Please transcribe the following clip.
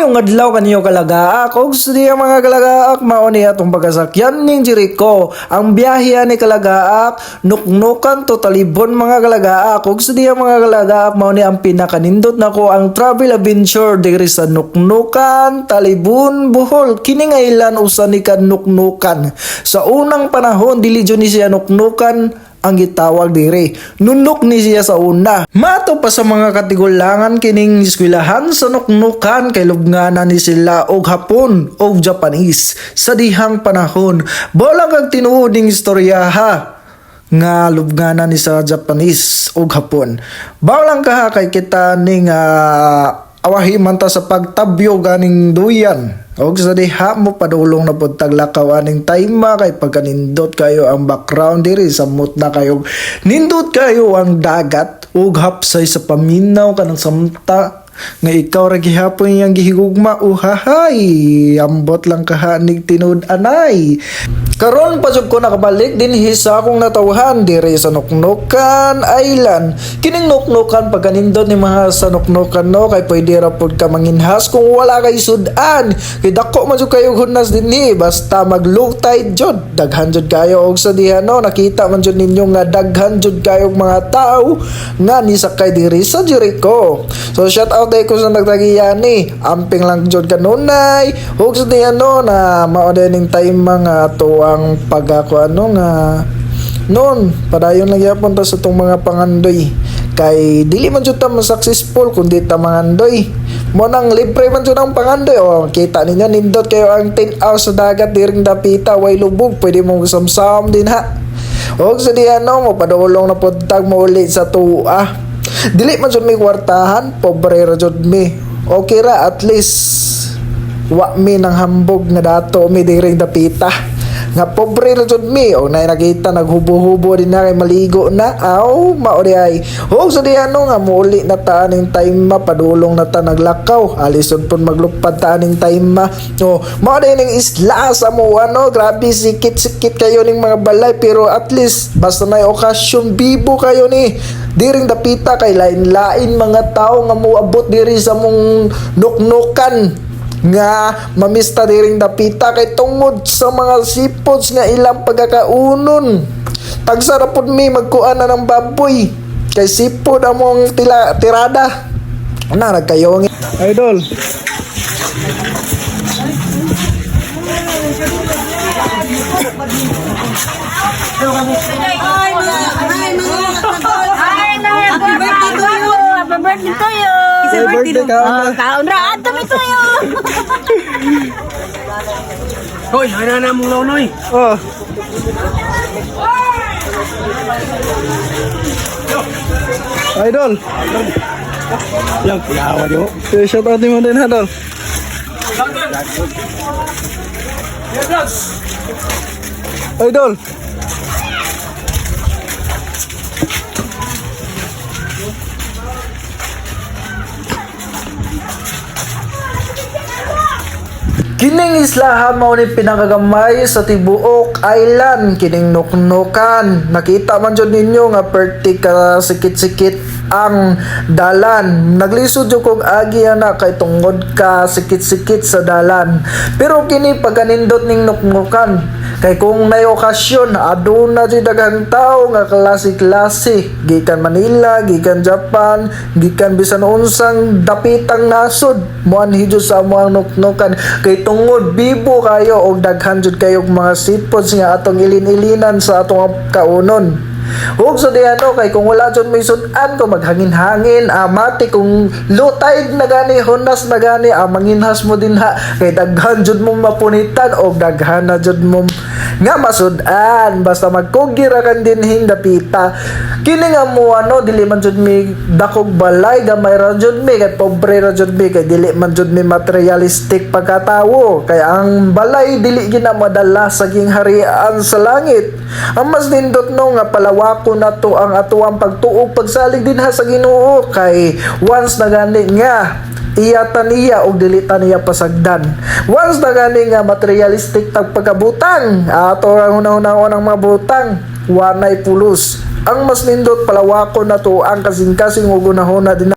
Mayong adlaw kaniyo kalagaak og siya mga kalagaak mao ni atong pagasakyan ning Jericho. Ang biyahe ni kalagaak nuknukan to Talibon mga kalagaak og siya mga kalagaak mao ni ang pinakanindot nako ang travel adventure diri sa Nuknukan, Talibon, Bohol. Kini nga ilan usa ni kanuknukan. Sa unang panahon dili jud ni siya nuknukan ang gitawag diri. Nunok ni siya sa una. Mato pa sa mga katigulangan kining eskwelahan sa Nuknukan kay lubnganan ni sila og Hapon og Japanese sa dihang panahon. Bolang kag tinuod ning istorya ha nga lubnganan ni sa Japanese og Hapon. Bolang ka kay kita ning awahi man ta sa pagtabyo ganing duyan. Og sa diha mo padulong na pud taglakaw aning tayma kay pagkanindot kayo ang background diri samot na kayo nindot kayo ang dagat ug hapsay sa paminaw kanang samta nga ikaw ra gihapon yang gihigugma uhahay ambot lang kahanig tinud anay. Karon pa jud ko nakabalik dinhi sa akong natawhan diri sa Nuknukan Island. Kining Nuknukan pagkanindot ni mga sa Nuknukan no kay pwede ra pud ka manginhas kung wala kay sudan. Kay dako man jud kayo hunas dinhi basta mag low tide jud. Daghan jud kayo og sa diha no nakita man jud ninyo nga daghan jud kayo mga tao nga nisakay diri sa Jericho. So shout out day ko sa nagtagiyan ni amping lang jud kanunay ug sa diha no na mao ning time mga ato ang pagako ano nga noon padayon lang yapon ta sa tong mga pangandoy kay dili man jud ta successful kundi ta mangandoy mo nang libre man jud ang pangandoy o kita ninyo nindot kayo ang 10 hours sa dagat diring dapita way lubog pwede mo samsam din ha og sa diha no mo padulong na pud tag mauli sa tuwa dili man jud mi kwartahan pobre ra jud mi okay ra at least wa mi nang hambog nga dato mi diring dapita nga pobre ra jud mi o nay nakita naghubo-hubo din na kay maligo na aw mao di ay og sa diha no nga muli na ta aning time padulong na ta naglakaw alisod pun maglupad ta aning time o mao di ning isla sa mo ano grabe sikit-sikit kayo ning mga balay pero at least basta may okasyon bibo kayo ni diring dapita kay lain-lain mga tao nga moabot diri sa mong Nuknukan nga mamista diring dapita kay tungod sa mga seafoods nga ilang pagkakaunon tagsara pud mi magkuan na ng baboy kay seafood among tirada na nagkayong idol birthday to you. birthday ka Kaon ra ato mi to you. Hoy, na mong launoy. oh idol Yang pulawa yo. shout out mo din idol idol kining islahan mao ni pinakagamay sa tibuok island kining Nuknukan nakita man jud ninyo nga perti ka sikit-sikit ang dalan naglisod jud kog agi ana kay tungod ka sikit-sikit sa dalan pero kini pagkanindot ning Nuknukan kay kung may okasyon aduna jud daghang tao nga klase-klase gikan Manila gikan Japan gikan bisan unsang dapitang nasod moanhi jud sa amoang Nuknukan kay tungod bibo kayo og daghan jud kayo mga seafoods nga atong ilin-ilinan sa atong kaunon ug sa diha no kay kung wala jud may sudan ko maghangin-hangin amati kung low tide na gani hunas na gani manginhas mo din ha kay daghan jud mo mapunitan og daghan na jud mo nga masudan basta magkugira kan dinhing dapita kini nga mo ano dili man jud mi dakog balay gamay ra jud mi kay pobre ra jud mi kay dili man jud mi materialistic pagkatawo kay ang balay dili gina madala sa gingharian sa langit ang mas nindot no nga palawako na to ang atuang pagtuo pagsalig din ha sa Ginoo kay once na gani nga iyatan niya og dilitan niya pasagdan once na gani nga materialistic tag pagkabutang ato ang hunahunahon ang mga butang wanay pulos ang mas nindot palawako na to ang kasing-kasing ug gunahon na din